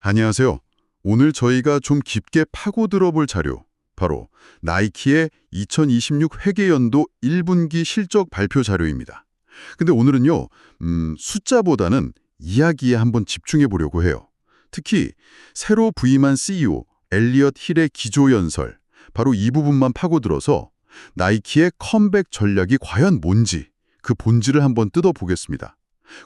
안녕하세요. 오늘 저희가 좀 깊게 파고들어 볼 자료, 바로 나이키의 2026 회계연도 1분기 실적 발표 자료입니다. 근데 오늘은요, 숫자보다는 이야기에 한번 집중해 보려고 해요. 특히 새로 부임한 CEO 엘리엇 힐의 기조연설, 바로 이 부분만 파고들어서 나이키의 컴백 전략이 과연 뭔지, 그 본질을 한번 뜯어보겠습니다.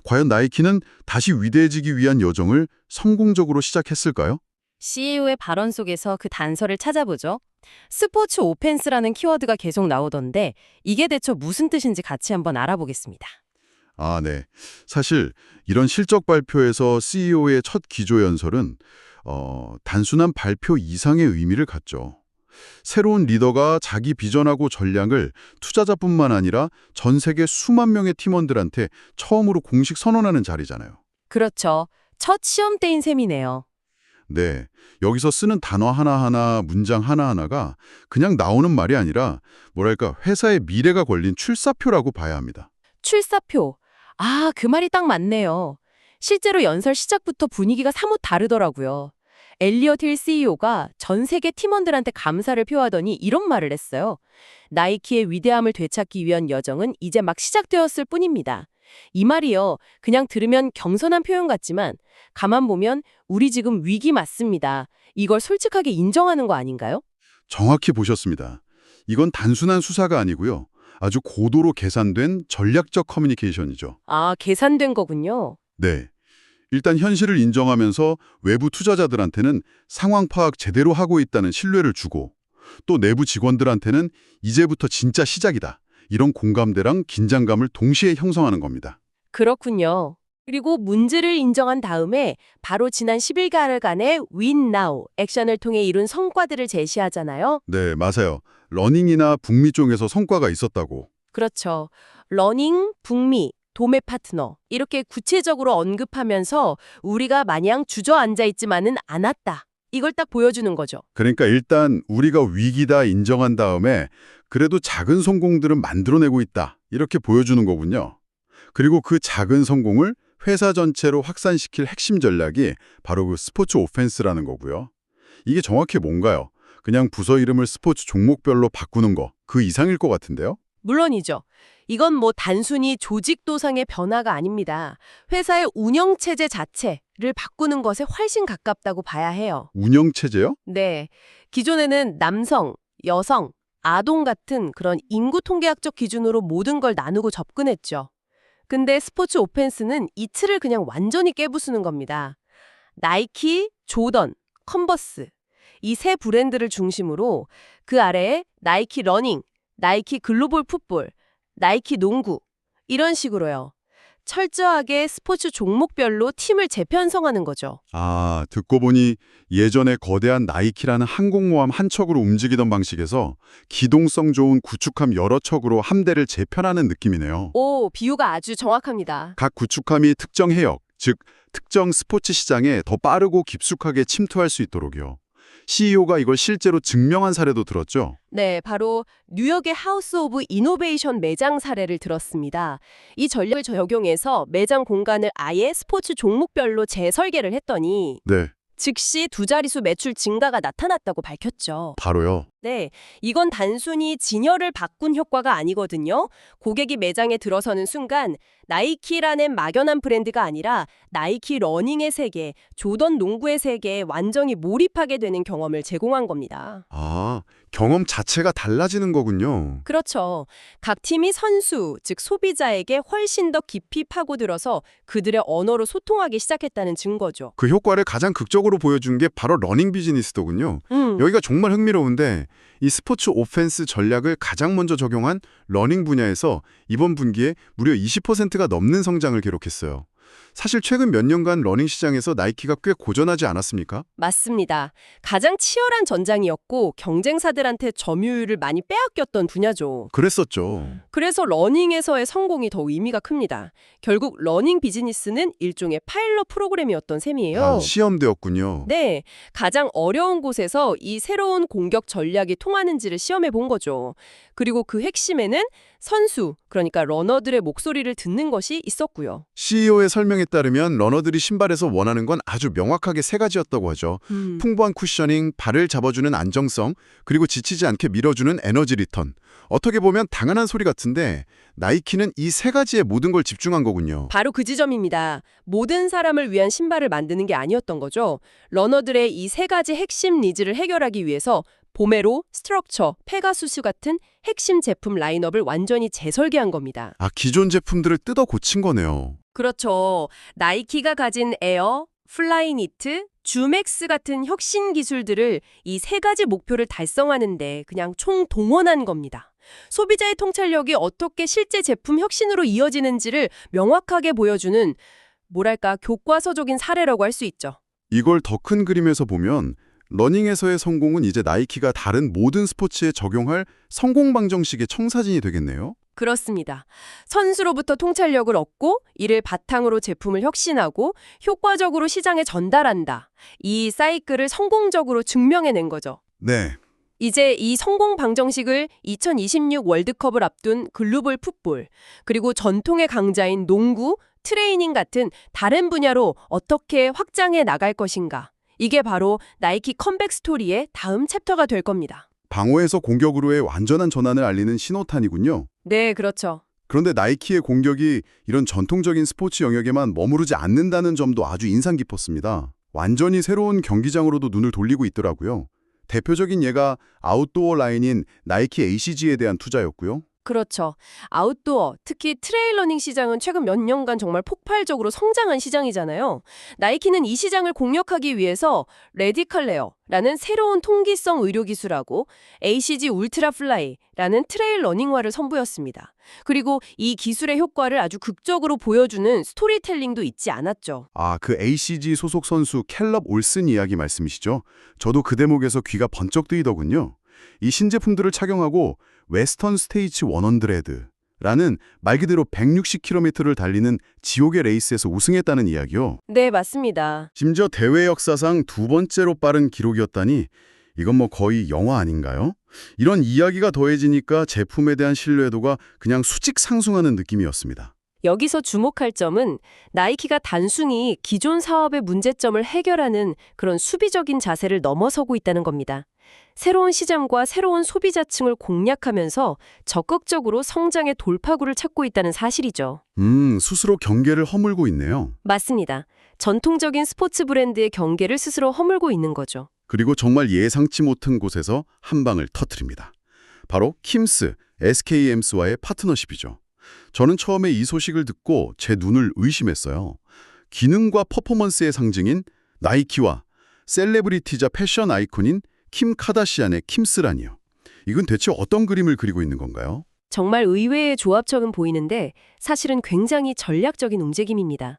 과연 나이키는 다시 위대해지기 위한 여정을 성공적으로 시작했을까요? CEO의 발언 속에서 그 단서를 찾아보죠. 스포츠 오펜스라는 키워드가 계속 나오던데 이게 대체 무슨 뜻인지 같이 한번 알아보겠습니다. 아, 네. 사실 이런 실적 발표에서 CEO의 첫 기조연설은 단순한 발표 이상의 의미를 갖죠. 새로운 리더가 자기 비전하고 전략을 투자자뿐만 아니라 전 세계 수만 명의 팀원들한테 처음으로 공식 선언하는 자리잖아요. 그렇죠. 첫 시험 때인 셈이네요. 네, 여기서 쓰는 단어 하나하나, 문장 하나하나가 그냥 나오는 말이 아니라 뭐랄까 회사의 미래가 걸린 출사표라고 봐야 합니다. 출사표. 아, 그 말이 딱 맞네요. 실제로 연설 시작부터 분위기가 사뭇 다르더라고요. 엘리엇 힐 CEO가 전 세계 팀원들한테 감사를 표하더니 이런 말을 했어요. 나이키의 위대함을 되찾기 위한 여정은 이제 막 시작되었을 뿐입니다. 이 말이요, 그냥 들으면 겸손한 표현 같지만 가만 보면 우리 지금 위기 맞습니다. 이걸 솔직하게 인정하는 거 아닌가요? 정확히 보셨습니다. 이건 단순한 수사가 아니고요. 아주 고도로 계산된 전략적 커뮤니케이션이죠. 아, 계산된 거군요. 네. 일단 현실을 인정하면서 외부 투자자들한테는 상황 파악 제대로 하고 있다는 신뢰를 주고 또 내부 직원들한테는 이제부터 진짜 시작이다. 이런 공감대랑 긴장감을 동시에 형성하는 겁니다. 그렇군요. 그리고 문제를 인정한 다음에 바로 지난 10일간의 Win Now 액션을 통해 이룬 성과들을 제시하잖아요. 네, 맞아요. 러닝이나 북미 쪽에서 성과가 있었다고. 그렇죠. 러닝, 북미, 도매 파트너 이렇게 구체적으로 언급하면서 우리가 마냥 주저앉아 있지만은 않았다. 이걸 딱 보여주는 거죠. 그러니까 일단 우리가 위기다 인정한 다음에 그래도 작은 성공들은 만들어내고 있다. 이렇게 보여주는 거군요. 그리고 그 작은 성공을 회사 전체로 확산시킬 핵심 전략이 바로 그 스포츠 오펜스라는 거고요. 이게 정확히 뭔가요? 그냥 부서 이름을 스포츠 종목별로 바꾸는 거, 그 이상일 것 같은데요? 물론이죠. 이건 뭐 단순히 조직 도상의 변화가 아닙니다. 회사의 운영체제 자체를 바꾸는 것에 훨씬 가깝다고 봐야 해요. 운영체제요? 네. 기존에는 남성, 여성, 아동 같은 그런 인구 통계학적 기준으로 모든 걸 나누고 접근했죠. 근데 스포츠 오펜스는 이 틀을 그냥 완전히 깨부수는 겁니다. 나이키, 조던, 컨버스 이 세 브랜드를 중심으로 그 아래에 나이키 러닝, 나이키 글로벌 풋볼, 나이키 농구 이런 식으로요. 철저하게 스포츠 종목별로 팀을 재편성하는 거죠. 아, 듣고 보니 예전에 거대한 나이키라는 항공모함 한 척으로 움직이던 방식에서 기동성 좋은 구축함 여러 척으로 함대를 재편하는 느낌이네요. 오, 비유가 아주 정확합니다. 각 구축함이 특정 해역, 즉 특정 스포츠 시장에 더 빠르고 깊숙하게 침투할 수 있도록요. CEO가 이걸 실제로 증명한 사례도 들었죠. 네, 바로 뉴욕의 하우스 오브 이노베이션 매장 사례를 들었습니다. 이 전략을 적용해서 매장 공간을 아예 스포츠 종목별로 재설계를 했더니 네, 즉시 두 자릿수 매출 증가가 나타났다고 밝혔죠. 바로요. 네, 이건 단순히 진열을 바꾼 효과가 아니거든요. 고객이 매장에 들어서는 순간 나이키라는 막연한 브랜드가 아니라 나이키 러닝의 세계, 조던 농구의 세계에 완전히 몰입하게 되는 경험을 제공한 겁니다. 아, 경험 자체가 달라지는 거군요. 그렇죠. 각 팀이 선수, 즉 소비자에게 훨씬 더 깊이 파고들어서 그들의 언어로 소통하기 시작했다는 증거죠. 그 효과를 가장 극적으로 보여준 게 바로 러닝 비즈니스더군요. 음. 여기가 정말 흥미로운데 이 스포츠 오펜스 전략을 가장 먼저 적용한 러닝 분야에서 이번 분기에 무려 20%가 넘는 성장을 기록했어요. 사실 최근 몇 년간 러닝 시장에서 나이키가 꽤 고전하지 않았습니까? 맞습니다. 가장 치열한 전장이었고 경쟁사들한테 점유율을 많이 빼앗겼던 분야죠. 그랬었죠. 그래서 러닝에서의 성공이 더 의미가 큽니다. 결국 러닝 비즈니스는 일종의 파일럿 프로그램이었던 셈이에요. 아, 시험되었군요. 네, 가장 어려운 곳에서 이 새로운 공격 전략이 통하는지를 시험해 본 거죠. 그리고 그 핵심에는 선수, 그러니까 러너들의 목소리를 듣는 것이 있었고요. CEO의 설명에 따르면 러너들이 신발에서 원하는 건 아주 명확하게 세 가지였다고 하죠. 풍부한 쿠셔닝, 발을 잡아주는 안정성, 그리고 지치지 않게 밀어주는 에너지 리턴. 어떻게 보면 당연한 소리 같은데 나이키는 이 세 가지에 모든 걸 집중한 거군요. 바로 그 지점입니다. 모든 사람을 위한 신발을 만드는 게 아니었던 거죠. 러너들의 이 세 가지 핵심 니즈를 해결하기 위해서 보메로, 스트럭처, 페가수스 같은 핵심 제품 라인업을 완전히 재설계한 겁니다. 아, 기존 제품들을 뜯어 고친 거네요. 그렇죠. 나이키가 가진 에어, 플라이니트, 주맥스 같은 혁신 기술들을 이 세 가지 목표를 달성하는데 그냥 총동원한 겁니다. 소비자의 통찰력이 어떻게 실제 제품 혁신으로 이어지는지를 명확하게 보여주는 뭐랄까 교과서적인 사례라고 할 수 있죠. 이걸 더 큰 그림에서 보면 러닝에서의 성공은 이제 나이키가 다른 모든 스포츠에 적용할 성공 방정식의 청사진이 되겠네요. 그렇습니다. 선수로부터 통찰력을 얻고 이를 바탕으로 제품을 혁신하고 효과적으로 시장에 전달한다. 이 사이클을 성공적으로 증명해낸 거죠. 네. 이제 이 성공 방정식을 2026 월드컵을 앞둔 글로벌 풋볼, 그리고 전통의 강자인 농구, 트레이닝 같은 다른 분야로 어떻게 확장해 나갈 것인가. 이게 바로 나이키 컴백 스토리의 다음 챕터가 될 겁니다. 방어에서 공격으로의 완전한 전환을 알리는 신호탄이군요. 네, 그렇죠. 그런데 나이키의 공격이 이런 전통적인 스포츠 영역에만 머무르지 않는다는 점도 아주 인상 깊었습니다. 완전히 새로운 경기장으로도 눈을 돌리고 있더라고요. 대표적인 예가 아웃도어 라인인 나이키 ACG에 대한 투자였고요. 그렇죠. 아웃도어, 특히 트레일 러닝 시장은 최근 몇 년간 정말 폭발적으로 성장한 시장이잖아요. 나이키는 이 시장을 공략하기 위해서 레디컬레어라는 새로운 통기성 의료 기술하고 ACG 울트라 플라이라는 트레일 러닝화를 선보였습니다. 그리고 이 기술의 효과를 아주 극적으로 보여주는 스토리텔링도 잊지 않았죠. 아, 그 ACG 소속 선수 캘럽 올슨 이야기 말씀이시죠? 저도 그 대목에서 귀가 번쩍 뜨이더군요. 이 신제품들을 착용하고 웨스턴 스테이츠 100라는 말 그대로 160km를 달리는 지옥의 레이스에서 우승했다는 이야기요. 네, 맞습니다. 심지어 대회 역사상 두 번째로 빠른 기록이었다니 이건 뭐 거의 영화 아닌가요? 이런 이야기가 더해지니까 제품에 대한 신뢰도가 그냥 수직 상승하는 느낌이었습니다. 여기서 주목할 점은 나이키가 단순히 기존 사업의 문제점을 해결하는 그런 수비적인 자세를 넘어서고 있다는 겁니다. 새로운 시장과 새로운 소비자층을 공략하면서 적극적으로 성장의 돌파구를 찾고 있다는 사실이죠. 스스로 경계를 허물고 있네요. 맞습니다. 전통적인 스포츠 브랜드의 경계를 스스로 허물고 있는 거죠. 그리고 정말 예상치 못한 곳에서 한 방을 터뜨립니다. 바로 킴스, SK엠스와의 파트너십이죠. 저는 처음에 이 소식을 듣고 제 눈을 의심했어요. 기능과 퍼포먼스의 상징인 나이키와 셀레브리티자 패션 아이콘인 킴 카다시안의 킴스라니요. 이건 대체 어떤 그림을 그리고 있는 건가요? 정말 의외의 조합처럼 보이는데 사실은 굉장히 전략적인 움직임입니다.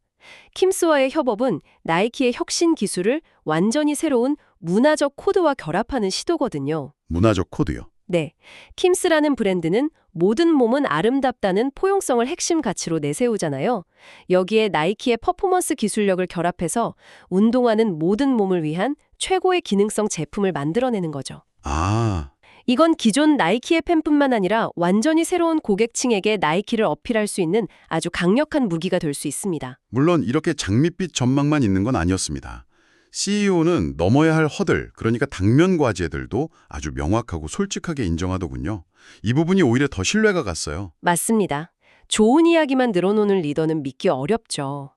킴스와의 협업은 나이키의 혁신 기술을 완전히 새로운 문화적 코드와 결합하는 시도거든요. 문화적 코드요. 네, 킴스라는 브랜드는 모든 몸은 아름답다는 포용성을 핵심 가치로 내세우잖아요. 여기에 나이키의 퍼포먼스 기술력을 결합해서 운동하는 모든 몸을 위한 최고의 기능성 제품을 만들어내는 거죠. 아, 이건 기존 나이키의 팬뿐만 아니라 완전히 새로운 고객층에게 나이키를 어필할 수 있는 아주 강력한 무기가 될 수 있습니다. 물론 이렇게 장밋빛 전망만 있는 건 아니었습니다. CEO는 넘어야 할 허들, 그러니까 당면 과제들도 아주 명확하고 솔직하게 인정하더군요. 이 부분이 오히려 더 신뢰가 갔어요. 맞습니다. 좋은 이야기만 늘어놓는 리더는 믿기 어렵죠.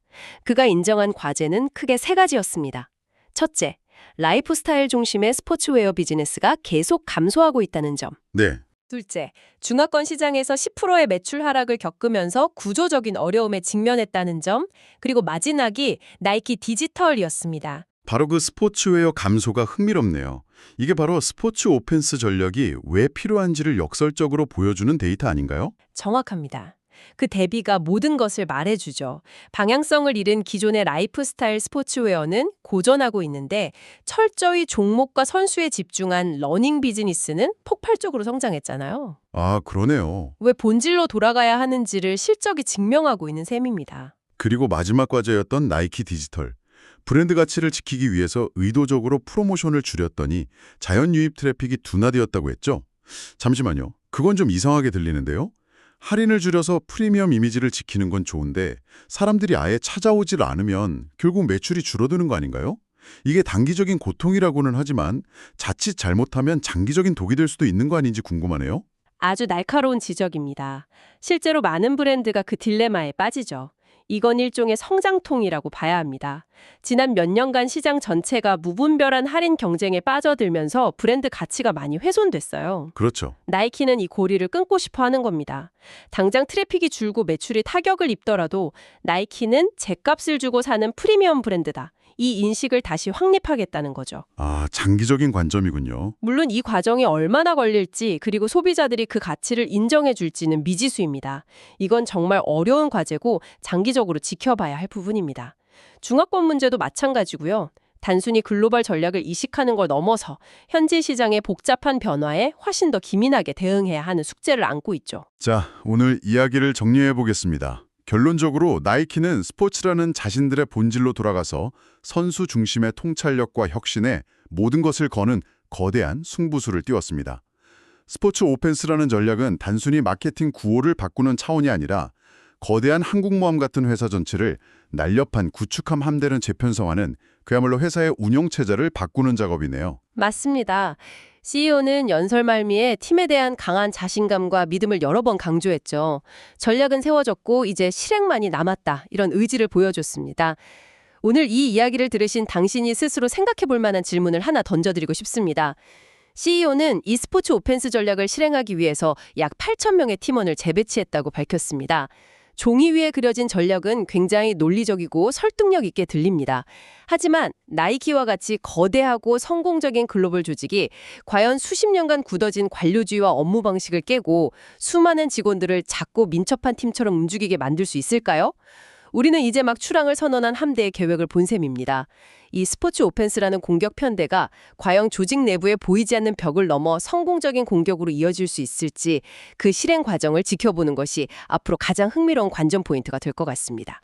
그가 인정한 과제는 크게 세 가지였습니다. 첫째, 라이프 스타일 중심의 스포츠웨어 비즈니스가 계속 감소하고 있다는 점. 네. 둘째, 중화권 시장에서 10%의 매출 하락을 겪으면서 구조적인 어려움에 직면했다는 점. 그리고 마지막이 나이키 디지털이었습니다. 바로 그 스포츠웨어 감소가 흥미롭네요. 이게 바로 스포츠 오펜스 전략이 왜 필요한지를 역설적으로 보여주는 데이터 아닌가요? 정확합니다. 그 대비가 모든 것을 말해주죠. 방향성을 잃은 기존의 라이프스타일 스포츠웨어는 고전하고 있는데 철저히 종목과 선수에 집중한 러닝 비즈니스는 폭발적으로 성장했잖아요. 아, 그러네요. 왜 본질로 돌아가야 하는지를 실적이 증명하고 있는 셈입니다. 그리고 마지막 과제였던 나이키 디지털. 브랜드 가치를 지키기 위해서 의도적으로 프로모션을 줄였더니 자연 유입 트래픽이 둔화되었다고 했죠? 잠시만요. 그건 좀 이상하게 들리는데요? 할인을 줄여서 프리미엄 이미지를 지키는 건 좋은데 사람들이 아예 찾아오질 않으면 결국 매출이 줄어드는 거 아닌가요? 이게 단기적인 고통이라고는 하지만 자칫 잘못하면 장기적인 독이 될 수도 있는 거 아닌지 궁금하네요. 아주 날카로운 지적입니다. 실제로 많은 브랜드가 그 딜레마에 빠지죠. 이건 일종의 성장통이라고 봐야 합니다. 지난 몇 년간 시장 전체가 무분별한 할인 경쟁에 빠져들면서 브랜드 가치가 많이 훼손됐어요. 그렇죠. 나이키는 이 고리를 끊고 싶어 하는 겁니다. 당장 트래픽이 줄고 매출이 타격을 입더라도 나이키는 죗값을 주고 사는 프리미엄 브랜드다. 이 인식을 다시 확립하겠다는 거죠. 아, 장기적인 관점이군요. 물론 이 과정이 얼마나 걸릴지 그리고 소비자들이 그 가치를 인정해 줄지는 미지수입니다. 이건 정말 어려운 과제고 장기적으로 지켜봐야 할 부분입니다. 중화권 문제도 마찬가지고요. 단순히 글로벌 전략을 이식하는 걸 넘어서 현지 시장의 복잡한 변화에 훨씬 더 기민하게 대응해야 하는 숙제를 안고 있죠. 자, 오늘 이야기를 정리해 보겠습니다. 결론적으로 나이키는 스포츠라는 자신들의 본질로 돌아가서 선수 중심의 통찰력과 혁신에 모든 것을 거는 거대한 승부수를 띄웠습니다. 스포츠 오펜스라는 전략은 단순히 마케팅 구호를 바꾸는 차원이 아니라 거대한 항공모함 같은 회사 전체를 날렵한 구축함 함대는 재편성하는 그야말로 회사의 운영체제를 바꾸는 작업이네요. 맞습니다. CEO는 연설 말미에 팀에 대한 강한 자신감과 믿음을 여러 번 강조했죠. 전략은 세워졌고 이제 실행만이 남았다. 이런 의지를 보여줬습니다. 오늘 이 이야기를 들으신 당신이 스스로 생각해 볼 만한 질문을 하나 던져드리고 싶습니다. CEO는 e스포츠 오펜스 전략을 실행하기 위해서 약 8,000명의 팀원을 재배치했다고 밝혔습니다. 종이 위에 그려진 전략은 굉장히 논리적이고 설득력 있게 들립니다. 하지만 나이키와 같이 거대하고 성공적인 글로벌 조직이 과연 수십 년간 굳어진 관료주의와 업무 방식을 깨고 수많은 직원들을 작고 민첩한 팀처럼 움직이게 만들 수 있을까요? 우리는 이제 막 출항을 선언한 함대의 계획을 본 셈입니다. 이 스포츠 오펜스라는 공격 편대가 과연 조직 내부에 보이지 않는 벽을 넘어 성공적인 공격으로 이어질 수 있을지 그 실행 과정을 지켜보는 것이 앞으로 가장 흥미로운 관전 포인트가 될 것 같습니다.